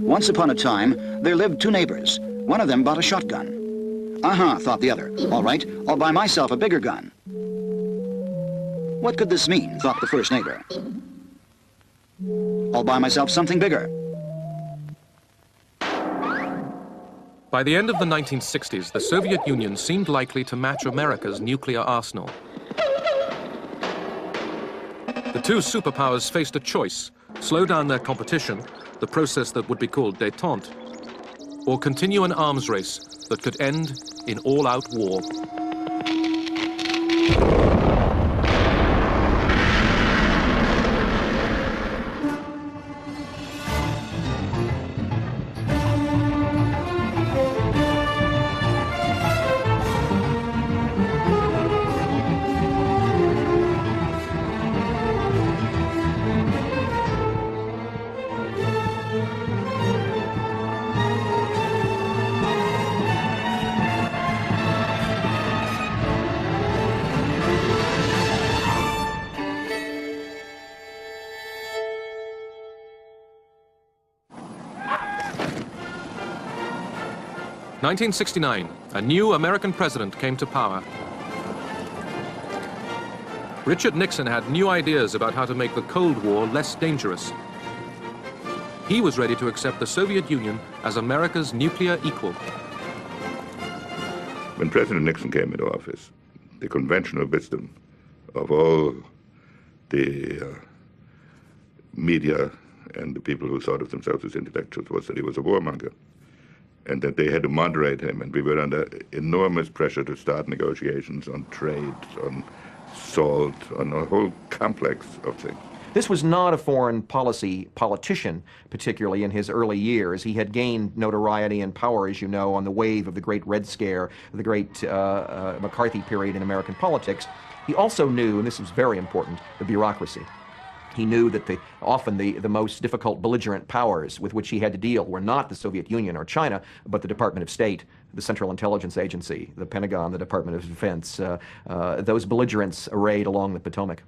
Once upon a time, there lived two neighbors. One of them bought a shotgun. Thought the other. All right, I'll buy myself a bigger gun. What could this mean, thought the first neighbor. I'll buy myself something bigger. By the end of the 1960s, the Soviet Union seemed likely to match America's nuclear arsenal. The two superpowers faced a choice: slow down their competition, the process that would be called détente, or continue an arms race that could end in all-out war. In 1969, a new American president came to power. Richard Nixon had new ideas about how to make the Cold War less dangerous. He was ready to accept the Soviet Union as America's nuclear equal. When President Nixon came into office, the conventional wisdom of all the media and the people who thought of themselves as intellectuals was that he was a warmonger, and that they had to moderate him, and we were under enormous pressure to start negotiations on trade, on salt, on a whole complex of things. This was not a foreign policy politician, particularly in his early years. He had gained notoriety and power, as you know, on the wave of the Great Red Scare, the Great McCarthy period in American politics. He also knew, and this was very important, the bureaucracy. He knew that often the most difficult belligerent powers with which he had to deal were not the Soviet Union or China, but the Department of State, the Central Intelligence Agency, the Pentagon, the Department of Defense, those belligerents arrayed along the Potomac.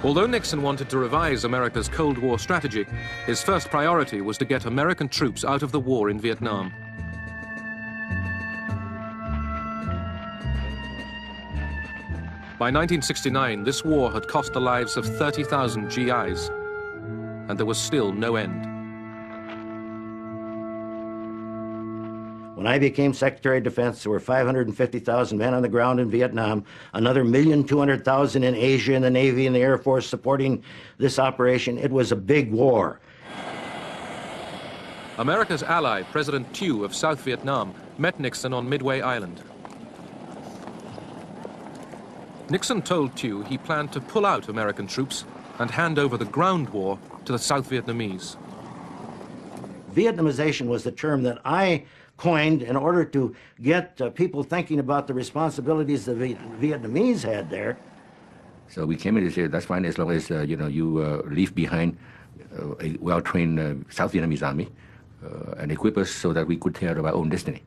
Although Nixon wanted to revise America's Cold War strategy, his first priority was to get American troops out of the war in Vietnam. By 1969, this war had cost the lives of 30,000 GIs, and there was still no end. When I became Secretary of Defense, there were 550,000 men on the ground in Vietnam, another 1,200,000 in Asia in the Navy and the Air Force supporting this operation. It was a big war. America's ally, President Thieu of South Vietnam, met Nixon on Midway Island. Nixon told Thieu he planned to pull out American troops and hand over the ground war to the South Vietnamese. Vietnamization was the term that I coined in order to get people thinking about the responsibilities the Vietnamese had there. So we came in to say, that's fine as long as you leave behind a well-trained South Vietnamese army and equip us so that we could take care of our own destiny.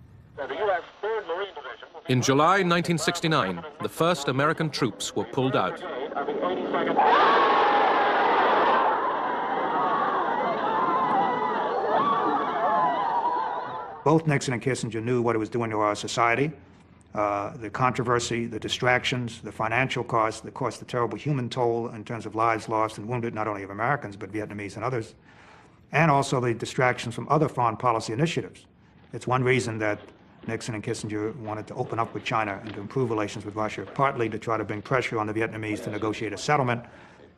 In July 1969, the first American troops were pulled out. Both Nixon and Kissinger knew what it was doing to our society, the controversy, the distractions, the financial costs, the terrible human toll in terms of lives lost and wounded, not only of Americans, but Vietnamese and others, and also the distractions from other foreign policy initiatives. It's one reason that Nixon and Kissinger wanted to open up with China and to improve relations with Russia, partly to try to bring pressure on the Vietnamese to negotiate a settlement,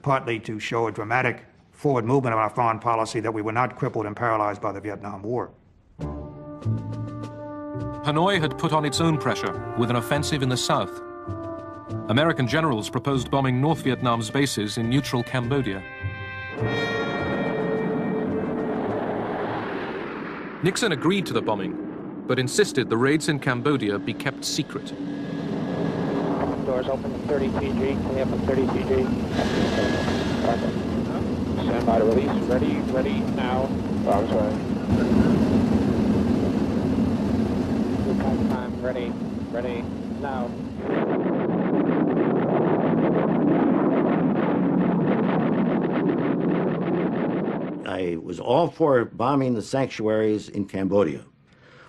partly to show a dramatic forward movement of our foreign policy that we were not crippled and paralyzed by the Vietnam War. Hanoi had put on its own pressure with an offensive in the south. American generals proposed bombing North Vietnam's bases in neutral Cambodia. Nixon agreed to the bombing, but insisted the raids in Cambodia be kept secret. Doors open 30 PG, clean up at 30 PG. Stand by to release, ready now. Oh, I'm sorry. Good time, ready now. was all for bombing the sanctuaries in Cambodia.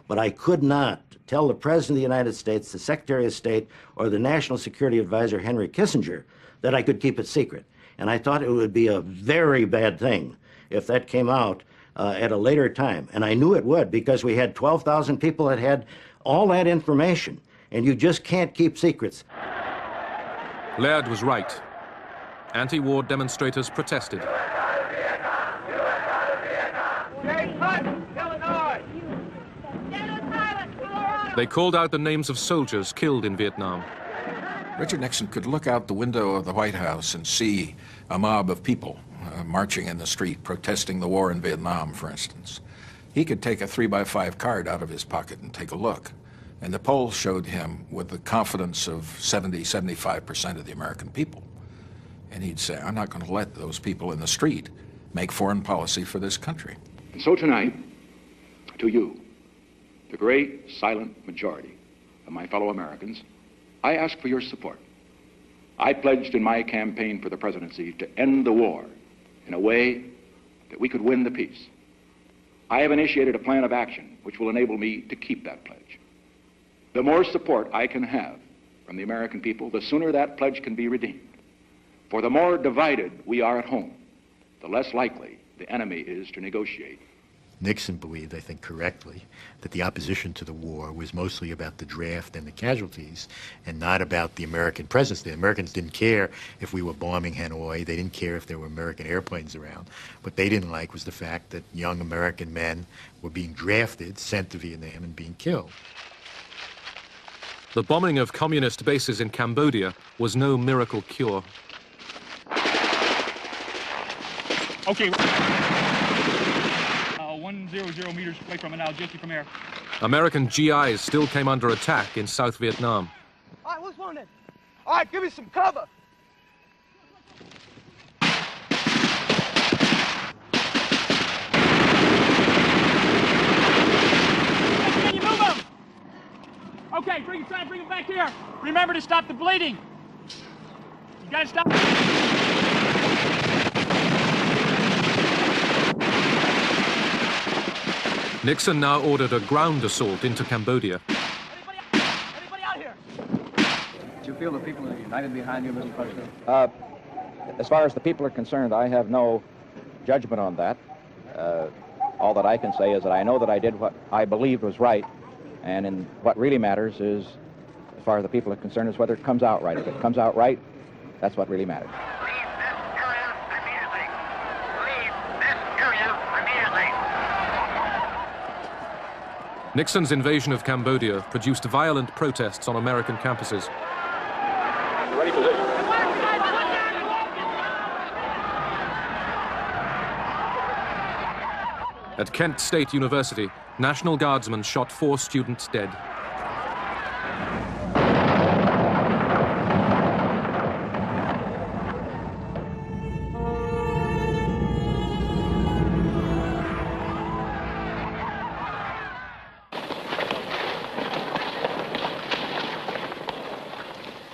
But I could not tell the President of the United States, the Secretary of State, or the National Security Advisor, Henry Kissinger, that I could keep it secret. And I thought it would be a very bad thing if that came out at a later time. And I knew it would, because we had 12,000 people that had all that information, and you just can't keep secrets. Laird was right. Anti-war demonstrators protested. They called out the names of soldiers killed in Vietnam. Richard Nixon could look out the window of the White House and see a mob of people marching in the street, protesting the war in Vietnam, for instance. He could take a 3x5 card out of his pocket and take a look. And the polls showed him with the confidence of 75% of the American people. And he'd say, I'm not going to let those people in the street make foreign policy for this country. And so tonight, to you, the great silent majority of my fellow Americans, I ask for your support. I pledged in my campaign for the presidency to end the war in a way that we could win the peace. I have initiated a plan of action which will enable me to keep that pledge. The more support I can have from the American people, the sooner that pledge can be redeemed. For the more divided we are at home, the less likely the enemy is to negotiate. Nixon believed, I think correctly, that the opposition to the war was mostly about the draft and the casualties and not about the American presence. The Americans didn't care if we were bombing Hanoi. They didn't care if there were American airplanes around. What they didn't like was the fact that young American men were being drafted, sent to Vietnam, and being killed. The bombing of communist bases in Cambodia was no miracle cure. Okay. 100 meters away from it now, just from here. American GIs still came under attack in South Vietnam. All right, what's one then? All right, give me some cover. Can you move them? Okay, try to bring them back here. Remember to stop the bleeding. You gotta stop. Nixon now ordered a ground assault into Cambodia. Anybody out here? Do you feel the people are united behind you, Mr. President? As far as the people are concerned, I have no judgment on that. All that I can say is that I know that I did what I believed was right, and what really matters is, as far as the people are concerned, is whether it comes out right. If it comes out right, that's what really matters. Nixon's invasion of Cambodia produced violent protests on American campuses. Ready position. At Kent State University, National Guardsmen shot 4 students dead.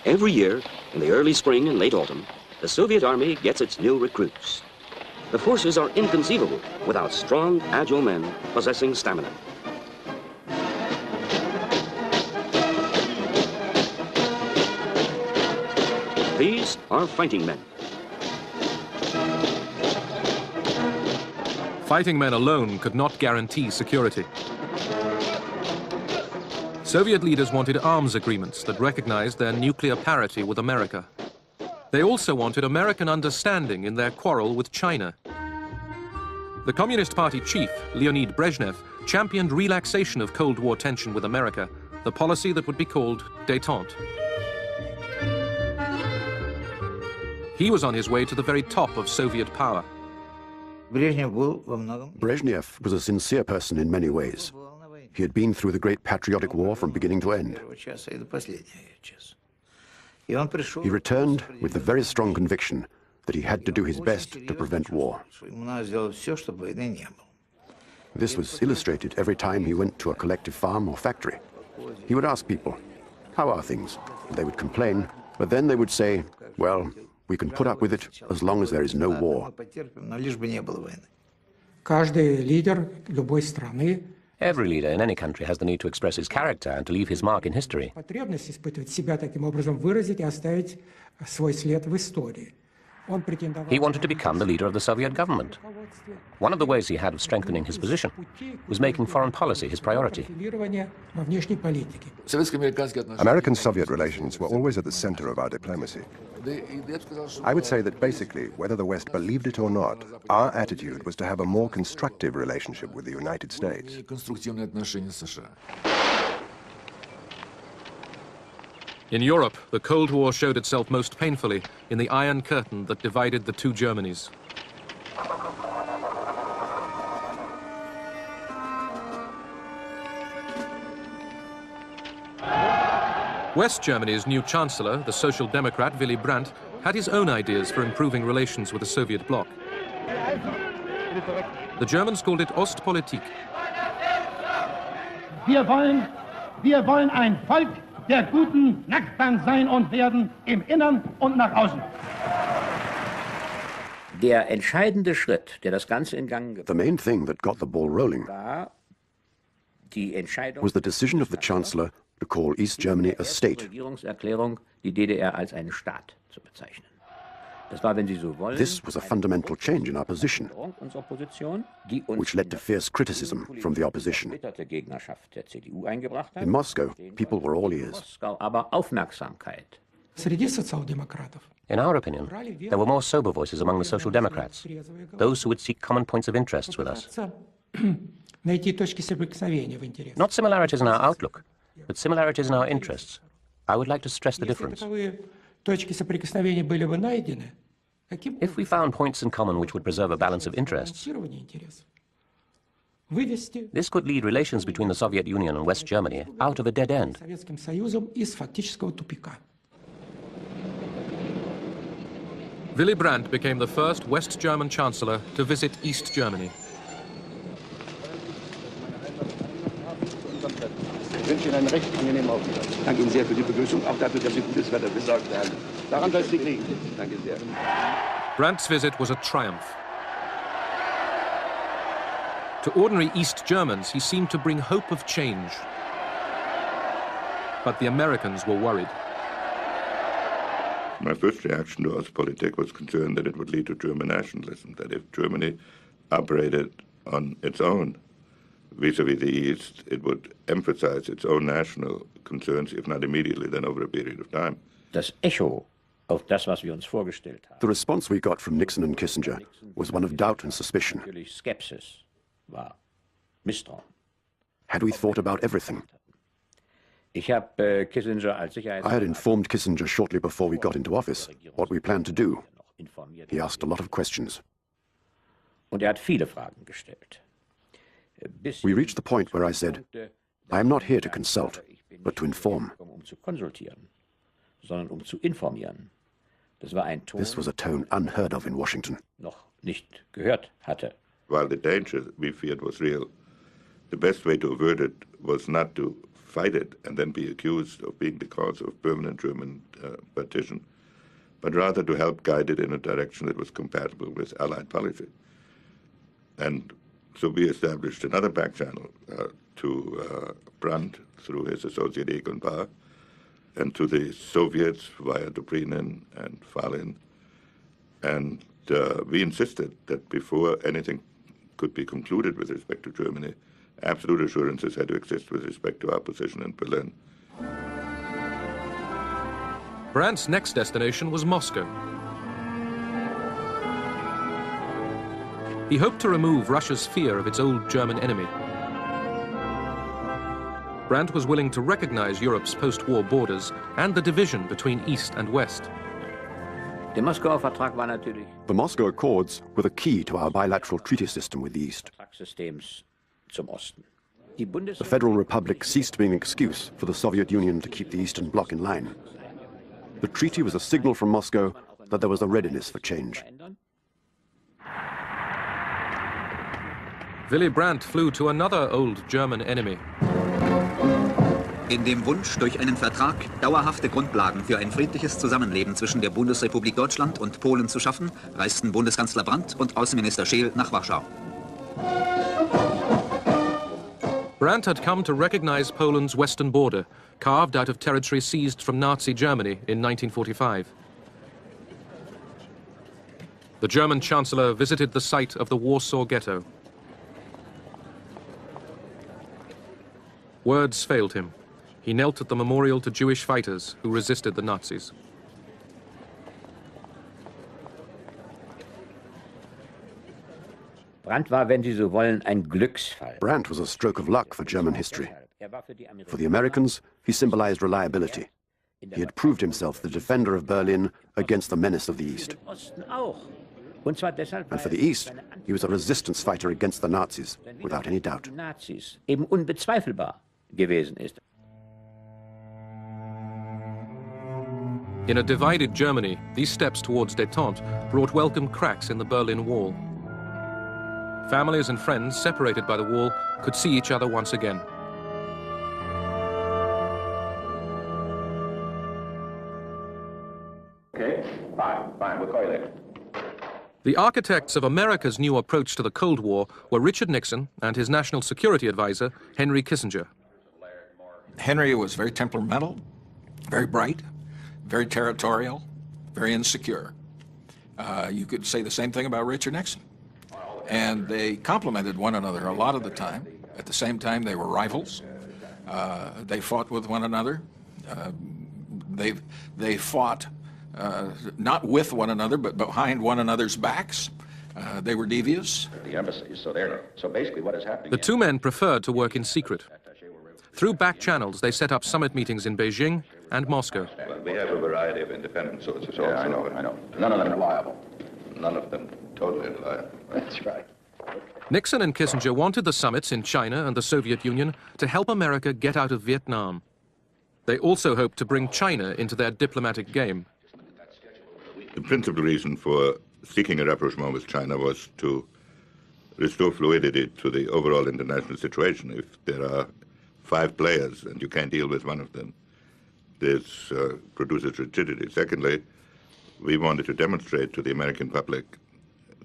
Every year, in the early spring and late autumn, the Soviet Army gets its new recruits. The forces are inconceivable without strong, agile men possessing stamina. These are fighting men. Fighting men alone could not guarantee security. Soviet leaders wanted arms agreements that recognized their nuclear parity with America. They also wanted American understanding in their quarrel with China. The Communist Party chief, Leonid Brezhnev, championed relaxation of Cold War tension with America, the policy that would be called détente. He was on his way to the very top of Soviet power. Brezhnev was a sincere person in many ways. He had been through the Great Patriotic War from beginning to end. He returned with the very strong conviction that he had to do his best to prevent war. This was illustrated every time he went to a collective farm or factory. He would ask people, "How are things?" They would complain, but then they would say, "Well, we can put up with it as long as there is no war." Каждый лидер любой страны Every leader in any country has the need to express his character and to leave his mark in history. потребность испытывать себя таким образом, выразить и оставить свой след в истории. He wanted to become the leader of the Soviet government. One of the ways he had of strengthening his position was making foreign policy his priority. American-Soviet relations were always at the center of our diplomacy. I would say that basically, whether the West believed it or not, our attitude was to have a more constructive relationship with the United States. In Europe, the Cold War showed itself most painfully in the Iron Curtain that divided the two Germanys. West Germany's new chancellor, the Social Democrat Willy Brandt, had his own ideas for improving relations with the Soviet bloc. The Germans called it Ostpolitik. Wir wollen ein Volk der guten Nachbarn sein und werden im Innern und nach außen. Der entscheidende Schritt, der das Ganze in Gang gebracht hat, The main thing that got the ball rolling was the decision of the Chancellor to call East Germany a state. Regierungserklärung, die DDR als einen Staat zu bezeichnen. Das war, wenn Sie so wollen, This was a fundamental change in our position, unserer Position, die uns which led to fierce criticism from the opposition. Gegnerschaft der CDU eingebracht hat. In Moscow, people were all ears. Moskau aber Aufmerksamkeit. In our opinion, there were more sober voices among the Social Democrats, those who would seek common points of interest with us. Not similarities in our outlook, but similarities in our interests. I would like to stress the difference. If we found points in common which would preserve a balance of interests, this could lead relations between the Soviet Union and West Germany out of a dead end. Willy Brandt became the first West German chancellor to visit East Germany. Ich wünsche Ihnen einen recht angenehmen Aufenthalt. Ich danke Ihnen sehr für die Begrüßung, auch dafür, dass Sie gutes Wetter besorgt haben. Daran soll es nicht liegen. Danke sehr. Brandt's visit was a triumph. To ordinary East Germans, he seemed to bring hope of change. But the Americans were worried. My first reaction to Ostpolitik was concerned that it would lead to German nationalism, that if Germany operated on its own vis-à-vis the East, it would emphasize its own national concerns, if not immediately, then over a period of time. Das Echo auf das, was wir uns vorgestellt haben. The response we got from Nixon and Kissinger was one of doubt and suspicion. Natürlich Skepsis war, Misstrauen. Had we thought about everything? Ich habe Kissinger als I had informed Kissinger shortly before we got into office what we planned to do. He asked a lot of questions. Und hat viele Fragen gestellt. We reached the point where I said, I am not here to consult, but to inform. Zu konsultieren, sondern zu informieren. Das war ein Ton, This was a tone unheard of in Washington. Noch nicht gehört hatte. While the danger we feared was real, the best way to avert it was not to fight it and then be accused of being the cause of permanent German partition, but rather to help guide it in a direction that was compatible with Allied policy. And so we established another back channel to Brandt through his associate Egon Bahr, and to the Soviets via Dobrinin and Falin. And we insisted that before anything could be concluded with respect to Germany, absolute assurances had to exist with respect to our position in Berlin. Brandt's next destination was Moscow. He hoped to remove Russia's fear of its old German enemy. Brandt was willing to recognize Europe's post-war borders and the division between East and West. Der Moskauer Vertrag war natürlich The Moscow Accords were the key to our bilateral treaty system with the East. Vertragssystems zum Osten. The Federal Republic ceased being an excuse for the Soviet Union to keep the Eastern Bloc in line. The treaty was a signal from Moscow that there was a readiness for change. Willy Brandt flew to another old German enemy. In dem Wunsch, durch einen Vertrag dauerhafte Grundlagen für ein friedliches Zusammenleben zwischen der Bundesrepublik Deutschland und Polen zu schaffen, reisten Bundeskanzler Brandt und Außenminister Scheel nach Warschau. Brandt had come to recognize Poland's western border, carved out of territory seized from Nazi Germany in 1945. The German Chancellor visited the site of the Warsaw Ghetto. Words failed him. He knelt at the memorial to Jewish fighters who resisted the Nazis. Brandt war, wenn Sie so wollen, ein Glücksfall. Brandt was a stroke of luck for German history. For the Americans, he symbolized reliability. He had proved himself the defender of Berlin against the menace of the East. And for the East, he was a resistance fighter against the Nazis, without any doubt. Nazis eben unbezweifelbar gewesen ist. In a divided Germany, these steps towards détente brought welcome cracks in the Berlin Wall. Families and friends separated by the wall could see each other once again. Okay, fine, we'll call you later. The architects of America's new approach to the Cold War were Richard Nixon and his national security advisor, Henry Kissinger. Henry was very temperamental, very bright, very territorial, very insecure. You could say the same thing about Richard Nixon. And they complemented one another a lot of the time. At the same time, they were rivals. They fought with one another. They fought not with one another, but behind one another's backs. They were devious. The embassies, so basically what is happening... The two men preferred to work in secret. Through back channels, they set up summit meetings in Beijing and Moscow. Well, we have a variety of independent sources also. Yeah, I know. None of them reliable. None of them totally reliable. That's right. Nixon and Kissinger wanted the summits in China and the Soviet Union to help America get out of Vietnam. They also hoped to bring China into their diplomatic game. The principal reason for seeking a rapprochement with China was to restore fluidity to the overall international situation. If there are 5 players and you can't deal with one of them, this produces rigidity. Secondly, we wanted to demonstrate to the American public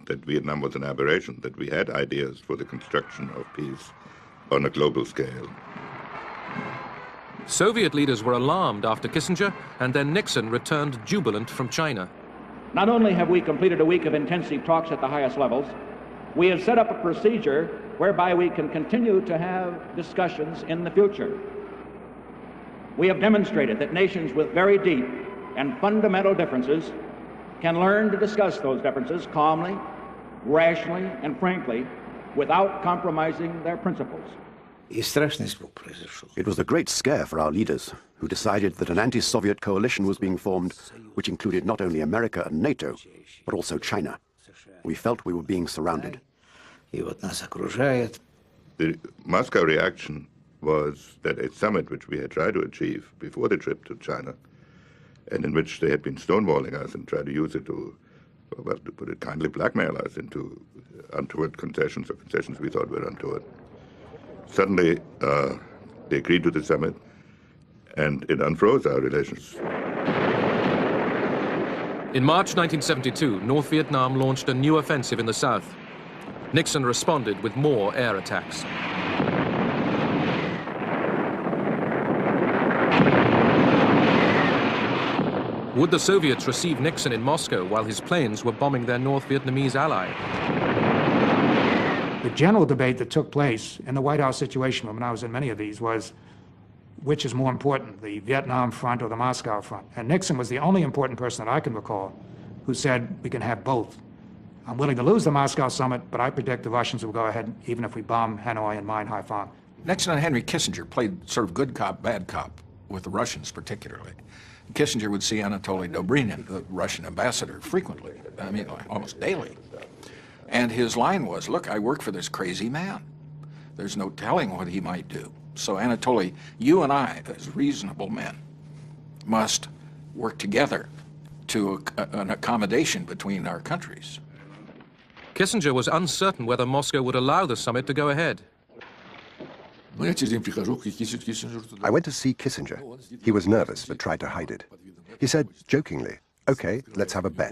that Vietnam was an aberration, that we had ideas for the construction of peace on a global scale. Soviet leaders were alarmed after Kissinger and then Nixon returned jubilant from China. Not only have we completed a week of intensive talks at the highest levels, we have set up a procedure whereby we can continue to have discussions in the future. We have demonstrated that nations with very deep and fundamental differences can learn to discuss those differences calmly, rationally, and frankly, without compromising their principles. It was a great scare for our leaders, who decided that an anti-Soviet coalition was being formed, which included not only America and NATO, but also China. We felt we were being surrounded. The Moscow reaction was that a summit which we had tried to achieve before the trip to China, and in which they had been stonewalling us and tried to use it to, well, to put it kindly, blackmail us into untoward concessions or concessions we thought were untoward. Suddenly, they agreed to the summit, and it unfroze our relations. In March 1972, North Vietnam launched a new offensive in the south. Nixon responded with more air attacks. Would the Soviets receive Nixon in Moscow while his planes were bombing their North Vietnamese ally? The general debate that took place in the White House Situation Room, and I was in many of these, was which is more important, the Vietnam front or the Moscow front? And Nixon was the only important person that I can recall who said we can have both. I'm willing to lose the Moscow summit, but I predict the Russians will go ahead even if we bomb Hanoi and mine Haiphong. Nixon and Henry Kissinger played sort of good cop, bad cop with the Russians particularly. Kissinger would see Anatoly Dobrynin, the Russian ambassador, frequently, I mean, almost daily. And his line was, look, I work for this crazy man. There's no telling what he might do. So Anatoly, you and I, as reasonable men, must work together to an accommodation between our countries. Kissinger was uncertain whether Moscow would allow the summit to go ahead. I went to see Kissinger. He was nervous, but tried to hide it. He said, jokingly, "Okay, let's have a bet.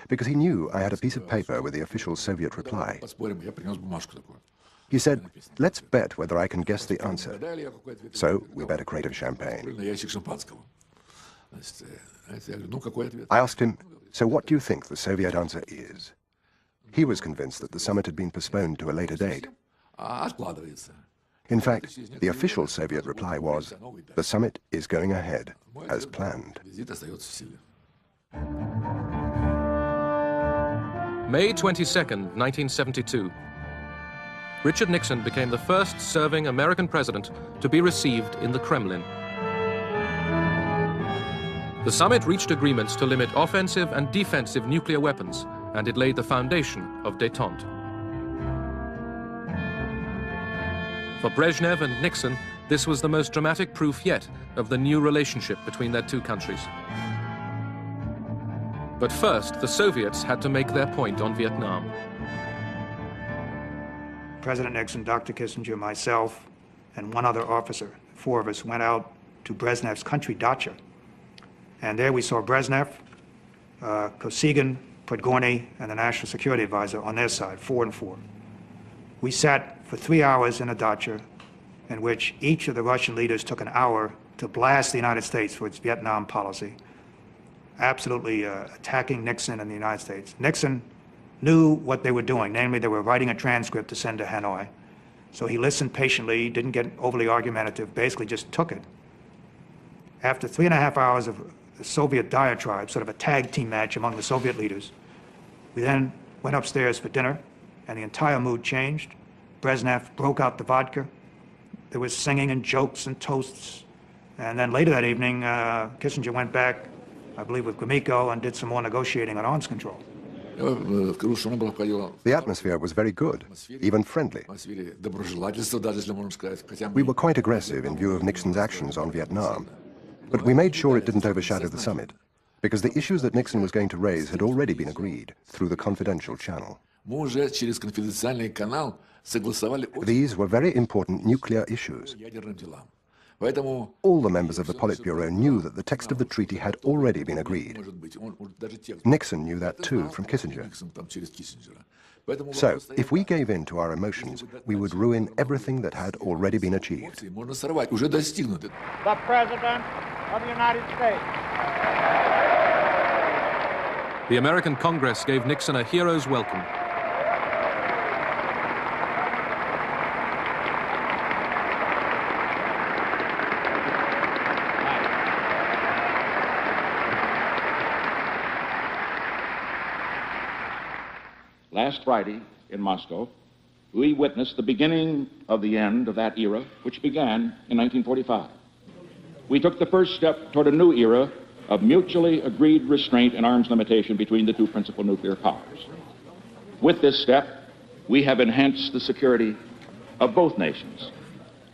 because he knew I had a piece of paper with the official Soviet reply. He said, let's bet whether I can guess the answer. So we bet a crate of champagne. I asked him, so what do you think the Soviet answer is? He was convinced that the summit had been postponed to a later date. In fact, the official Soviet reply was, the summit is going ahead, as planned. May 22nd, 1972. Richard Nixon became the first serving American president to be received in the Kremlin. The summit reached agreements to limit offensive and defensive nuclear weapons, and it laid the foundation of détente. For Brezhnev and Nixon, this was the most dramatic proof yet of the new relationship between their two countries. But first, the Soviets had to make their point on Vietnam. President Nixon, Dr. Kissinger, myself, and one other officer, 4 of us, went out to Brezhnev's country dacha. And there we saw Brezhnev, Kosygin, Podgorny, and the National Security Advisor on their side, 4 and 4. We sat for 3 hours in a dacha in which each of the Russian leaders took an hour to blast the United States for its Vietnam policy, absolutely attacking Nixon and the United States. Nixon knew what they were doing, namely they were writing a transcript to send to Hanoi. So he listened patiently, didn't get overly argumentative, basically just took it. After 3.5 hours of the Soviet diatribe, sort of a tag team match among the Soviet leaders, we then went upstairs for dinner, and the entire mood changed. Brezhnev broke out the vodka. There was singing and jokes and toasts. And then later that evening, Kissinger went back, I believe with Gromyko, and did some more negotiating on arms control. The atmosphere was very good, even friendly. We were quite aggressive in view of Nixon's actions on Vietnam, but we made sure it didn't overshadow the summit, because the issues that Nixon was going to raise had already been agreed through the confidential channel. These were very important nuclear issues. All the members of the Politburo knew that the text of the treaty had already been agreed. Nixon knew that too from Kissinger. So, if we gave in to our emotions, we would ruin everything that had already been achieved. The President of the United States. The American Congress gave Nixon a hero's welcome. Last Friday in Moscow, we witnessed the beginning of the end of that era, which began in 1945. We took the first step toward a new era of mutually agreed restraint and arms limitation between the two principal nuclear powers. With this step, we have enhanced the security of both nations.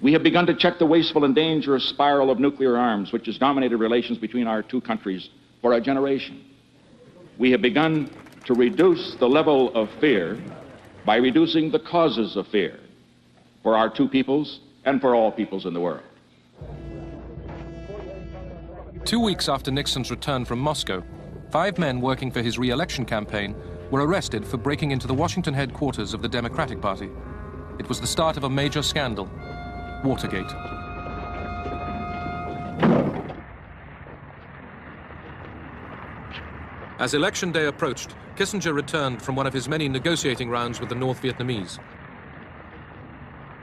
We have begun to check the wasteful and dangerous spiral of nuclear arms, which has dominated relations between our two countries for a generation. We have begun to reduce the level of fear by reducing the causes of fear for our two peoples and for all peoples in the world. 2 weeks after Nixon's return from Moscow, 5 men working for his re-election campaign were arrested for breaking into the Washington headquarters of the Democratic Party. It was the start of a major scandal, Watergate. As election day approached, Kissinger returned from one of his many negotiating rounds with the North Vietnamese.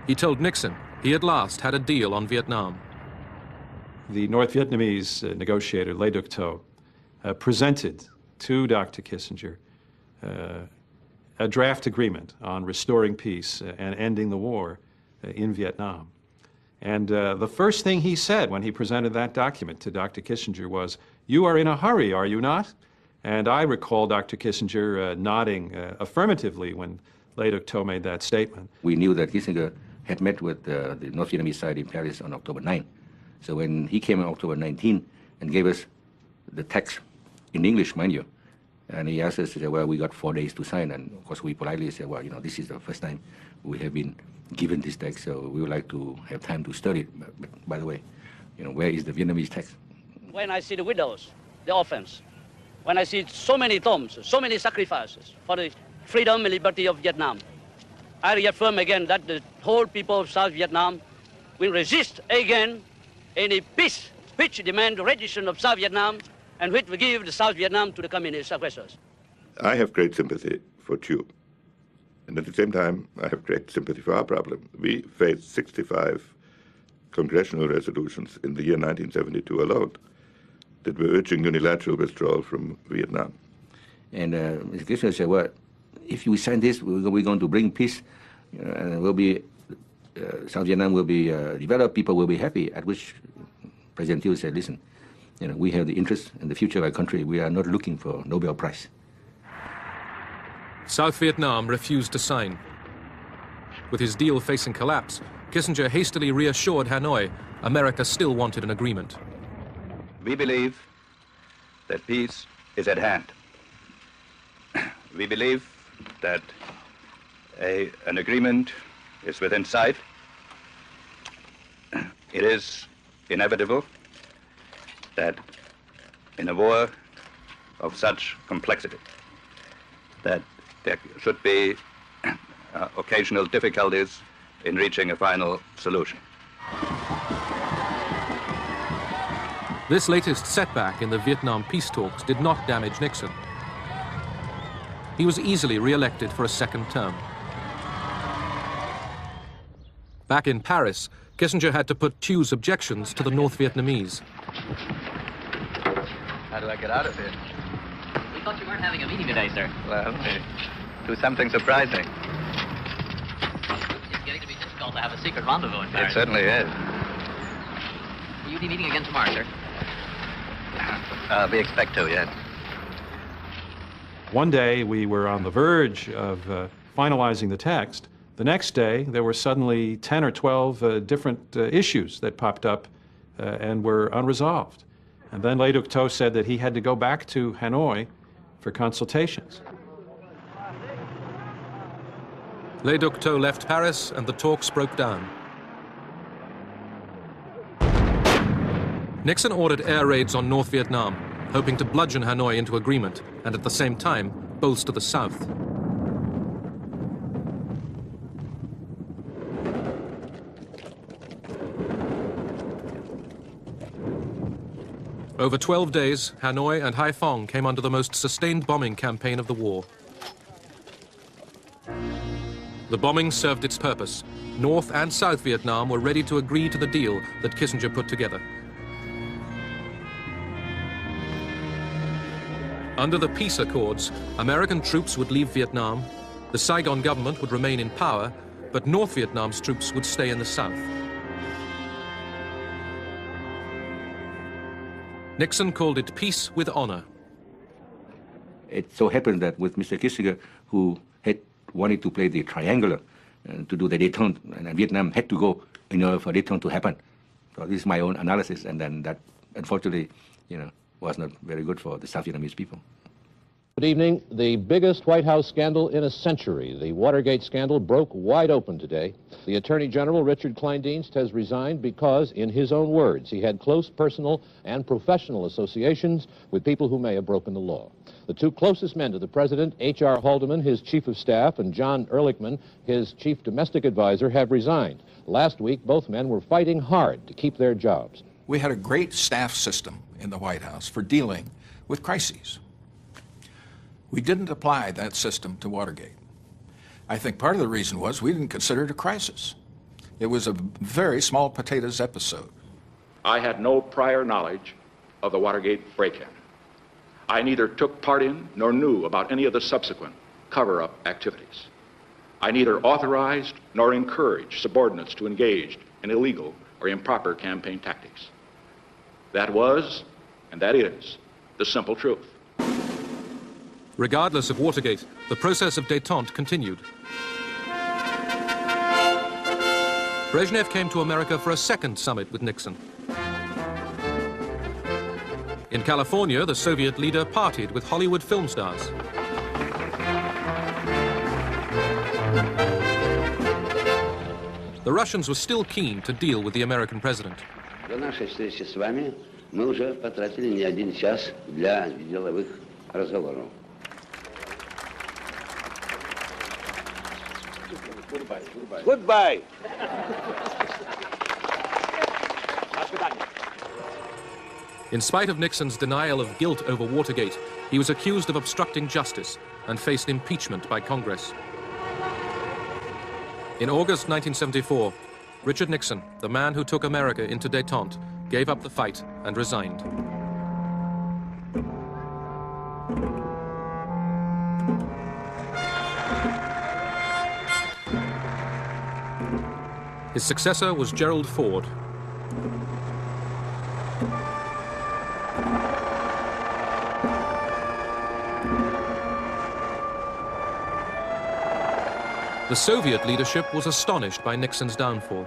He told Nixon he at last had a deal on Vietnam. The North Vietnamese negotiator, Le Duc Tho, presented to Dr. Kissinger a draft agreement on restoring peace and ending the war in Vietnam. And the first thing he said when he presented that document to Dr. Kissinger was, "You are in a hurry, are you not?" And I recall Dr. Kissinger nodding affirmatively when Le Duc Tho made that statement. We knew that Kissinger had met with the North Vietnamese side in Paris on October 9. So when he came on October 19 and gave us the text in English, mind you, and he asked us, he said, well, we got 4 days to sign. And of course, we politely said, well, you know, this is the first time we have been given this text, so we would like to have time to study it. But by the way, you know, where is the Vietnamese text? When I see the windows, the offense, when I see so many tombs, so many sacrifices for the freedom and liberty of Vietnam. I reaffirm again that the whole people of South Vietnam will resist again any peace which demand the rendition of South Vietnam and which will give the South Vietnam to the communist aggressors. I have great sympathy for Tube. And at the same time, I have great sympathy for our problem. We faced 65 congressional resolutions in the year 1972 alone that were urging unilateral withdrawal from Vietnam. And Mr. Kissinger said, well, if you sign this, we're going to bring peace, and we'll be, South Vietnam will be developed, people will be happy, at which President Thieu said, listen, we have the interest in the future of our country. We are not looking for Nobel Prize. South Vietnam refused to sign. With his deal facing collapse, Kissinger hastily reassured Hanoi America still wanted an agreement. We believe that peace is at hand. We believe that an agreement is within sight. It is inevitable that in a war of such complexity, that there should be occasional difficulties in reaching a final solution. This latest setback in the Vietnam peace talks did not damage Nixon. He was easily re-elected for a second term. Back in Paris, Kissinger had to put Thieu's objections to the North Vietnamese. How do I get out of here? We thought you weren't having a meeting today, sir. Well, do something surprising. It's getting to be difficult to have a secret rendezvous in Paris. It certainly is. Will you be meeting again tomorrow, sir? We expect to, yes. One day we were on the verge of finalizing the text. The next day there were suddenly 10 or 12 different issues that popped up and were unresolved. And then Le Duc Tho said that he had to go back to Hanoi for consultations. Le Duc Tho left Paris and the talks broke down. Nixon ordered air raids on North Vietnam, hoping to bludgeon Hanoi into agreement and at the same time bolster the South. Over 12 days, Hanoi and Haiphong came under the most sustained bombing campaign of the war. The bombing served its purpose. North and South Vietnam were ready to agree to the deal that Kissinger put together. Under the peace accords, American troops would leave Vietnam, the Saigon government would remain in power, but North Vietnam's troops would stay in the South. Nixon called it peace with honor. It so happened that with Mr. Kissinger, who had wanted to play the triangular to do the détente, and Vietnam had to go in order for détente to happen. So this is my own analysis, and then that, unfortunately, was not very good for the South Vietnamese people. Good evening. The biggest White House scandal in a century, the Watergate scandal, broke wide open today. The Attorney General, Richard Kleindienst, has resigned because, in his own words, he had close personal and professional associations with people who may have broken the law. The two closest men to the president, H.R. Haldeman, his chief of staff, and John Ehrlichman, his chief domestic advisor, have resigned. Last week, both men were fighting hard to keep their jobs. We had a great staff system in the White House for dealing with crises. We didn't apply that system to Watergate. I think part of the reason was we didn't consider it a crisis. It was a very small potatoes episode. I had no prior knowledge of the Watergate break-in. I neither took part in nor knew about any of the subsequent cover-up activities. I neither authorized nor encouraged subordinates to engage in illegal or improper campaign tactics. That was, and that is, the simple truth. Regardless of Watergate, the process of détente continued. Brezhnev came to America for a second summit with Nixon. In California, the Soviet leader partied with Hollywood film stars. The Russians were still keen to deal with the American president. До нашей встречи с вами мы уже потратили не один час для деловых Разговором. Goodbye. In spite of Nixon's denial of guilt over Watergate, he was accused of obstructing justice and faced impeachment by Congress. In August 1974, Richard Nixon, the man who took America into détente, gave up the fight and resigned. His successor was Gerald Ford. The Soviet leadership was astonished by Nixon's downfall.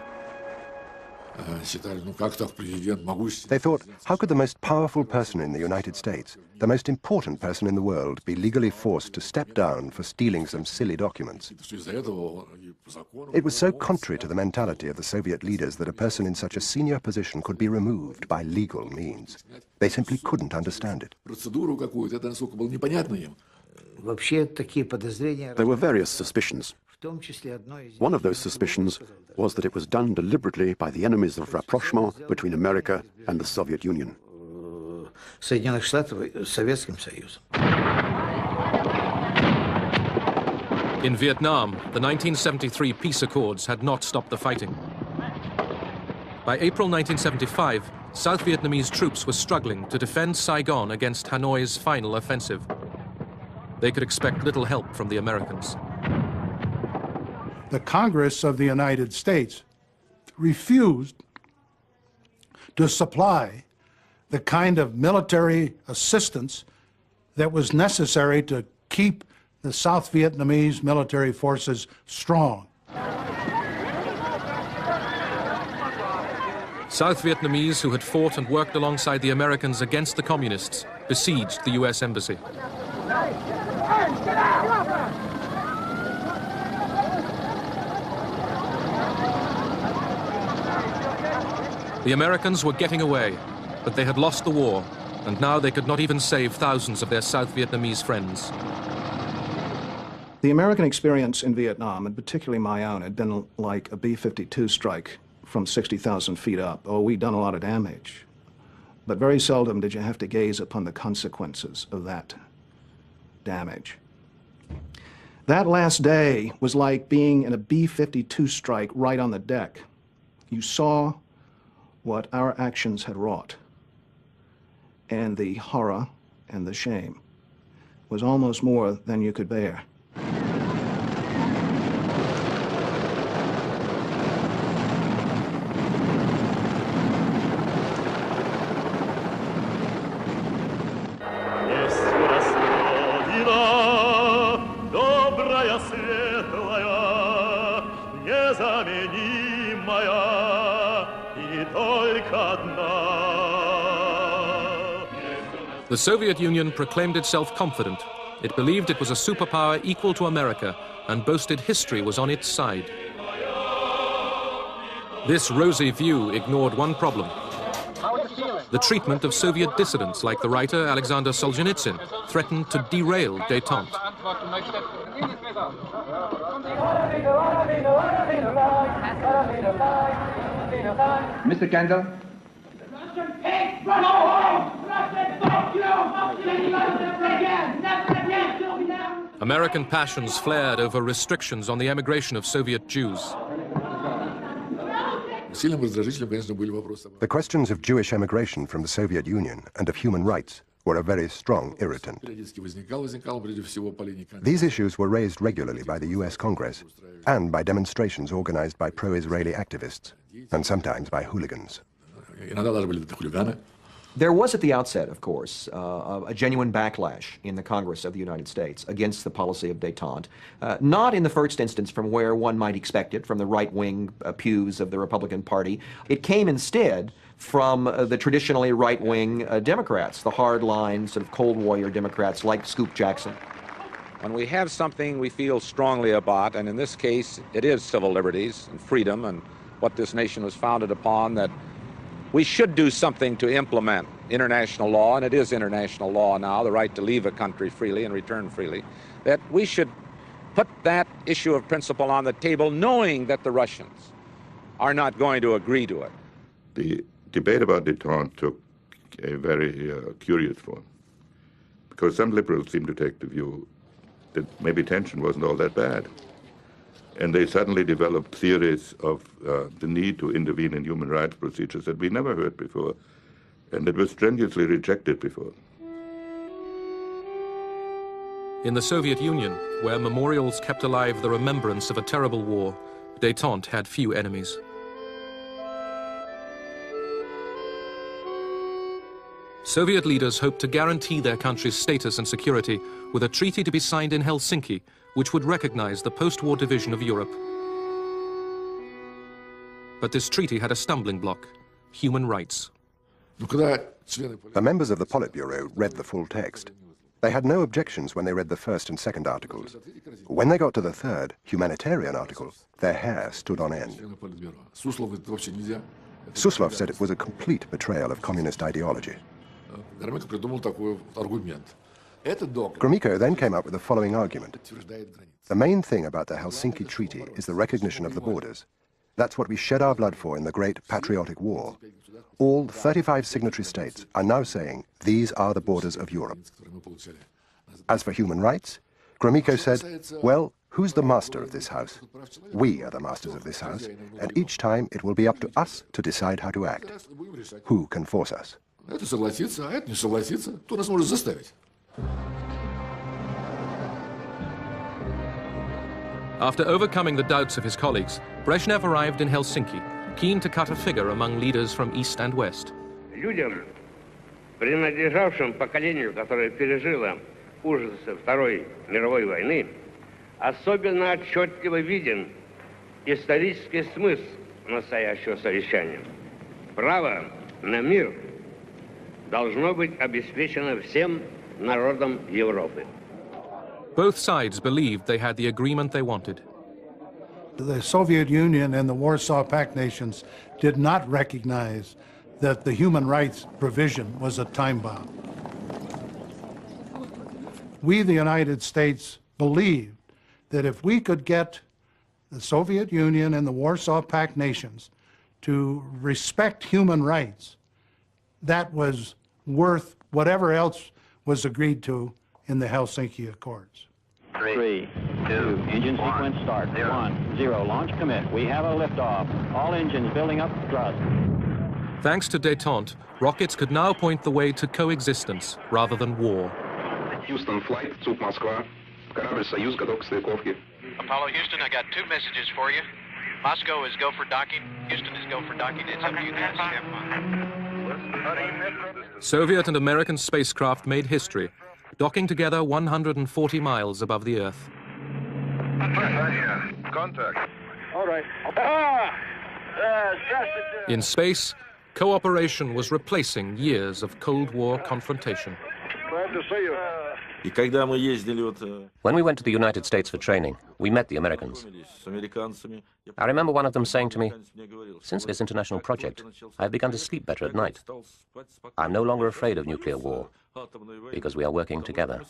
They thought, how could the most powerful person in the United States, the most important person in the world, be legally forced to step down for stealing some silly documents? It was so contrary to the mentality of the Soviet leaders that a person in such a senior position could be removed by legal means. They simply couldn't understand it. There were various suspicions. One of those suspicions was that it was done deliberately by the enemies of rapprochement between America and the Soviet Union. In Vietnam, the 1973 peace accords had not stopped the fighting. By April 1975, South Vietnamese troops were struggling to defend Saigon against Hanoi's final offensive. They could expect little help from the Americans. The Congress of the United States refused to supply the kind of military assistance that was necessary to keep the South Vietnamese military forces strong. South Vietnamese who had fought and worked alongside the Americans against the communists besieged the U.S. embassy. The Americans were getting away, but they had lost the war, and now they could not even save thousands of their South Vietnamese friends. The American experience in Vietnam, and particularly my own, had been like a B-52 strike from 60,000 feet up. Oh, we'd done a lot of damage. But very seldom did you have to gaze upon the consequences of that damage. That last day was like being in a B-52 strike right on the deck. You saw what our actions had wrought, and the horror and the shame was almost more than you could bear. The Soviet Union proclaimed itself confident. It believed it was a superpower equal to America and boasted history was on its side. This rosy view ignored one problem: the treatment of Soviet dissidents like the writer Alexander Solzhenitsyn threatened to derail détente. Mr. Kendall? American passions flared over restrictions on the emigration of Soviet Jews. The questions of Jewish emigration from the Soviet Union and of human rights were a very strong irritant. These issues were raised regularly by the US Congress and by demonstrations organized by pro-Israeli activists, and sometimes by hooligans. There was at the outset, of course, a genuine backlash in the Congress of the United States against the policy of détente, not in the first instance from where one might expect it, from the right-wing pews of the Republican Party. It came instead from the traditionally right-wing Democrats, the hard-line, sort of Cold Warrior Democrats like Scoop Jackson. When we have something we feel strongly about, and in this case it is civil liberties and freedom and what this nation was founded upon, that we should do something to implement international law, and it is international law now, the right to leave a country freely and return freely, that we should put that issue of principle on the table, knowing that the Russians are not going to agree to it. The debate about détente took a very curious form, because some liberals seemed to take the view that maybe tension wasn't all that bad. And they suddenly developed theories of the need to intervene in human rights procedures that we never heard before, and that was strenuously rejected before. In the Soviet Union, where memorials kept alive the remembrance of a terrible war, détente had few enemies. Soviet leaders hoped to guarantee their country's status and security with a treaty to be signed in Helsinki, which would recognize the post-war division of Europe. But this treaty had a stumbling block: human rights. The members of the Politburo read the full text. They had no objections when they read the first and second articles. When they got to the third, humanitarian article, their hair stood on end. Suslov said it was a complete betrayal of communist ideology. Gromyko then came up with the following argument. The main thing about the Helsinki Treaty is the recognition of the borders. That's what we shed our blood for in the Great Patriotic War. All 35 signatory states are now saying these are the borders of Europe. As for human rights, Gromyko said, well, who's the master of this house? We are the masters of this house, and each time it will be up to us to decide how to act. Who can force us? After overcoming the doubts of his colleagues, Brezhnev arrived in Helsinki, keen to cut a figure among leaders from East and West. Людям, принадлежавшим поколению, которое пережило ужасы Второй мировой войны, особенно отчетливо виден исторический смысл настоящего совещания. Право на мир должно быть обеспечено всем народам Европы. Both sides believed they had the agreement they wanted. The Soviet Union and the Warsaw Pact nations did not recognize that the human rights provision was a time bomb. We, the United States, believed that if we could get the Soviet Union and the Warsaw Pact nations to respect human rights, that was worth whatever else was agreed to in the Helsinki Accords. 3, 2, engine sequence start. 1, 0, launch commit. We have a liftoff. All engines building up thrust. Thanks to détente, rockets could now point the way to coexistence rather than war. Houston flight, Zug Moskva. Корабль Союз готов к стыковке. Apollo Houston, I got 2 messages for you. Moscow is go for docking. Houston is go for docking. It's up to you guys. Soviet and American spacecraft made history, docking together 140 miles above the Earth. Contact. All right. In space, cooperation was replacing years of Cold War confrontation. Glad to see you. When we went to the United States for training, we met the Americans. I remember one of them saying to me, "Since this international project, I've begun to sleep better at night. I'm no longer afraid of nuclear war, because we are working together."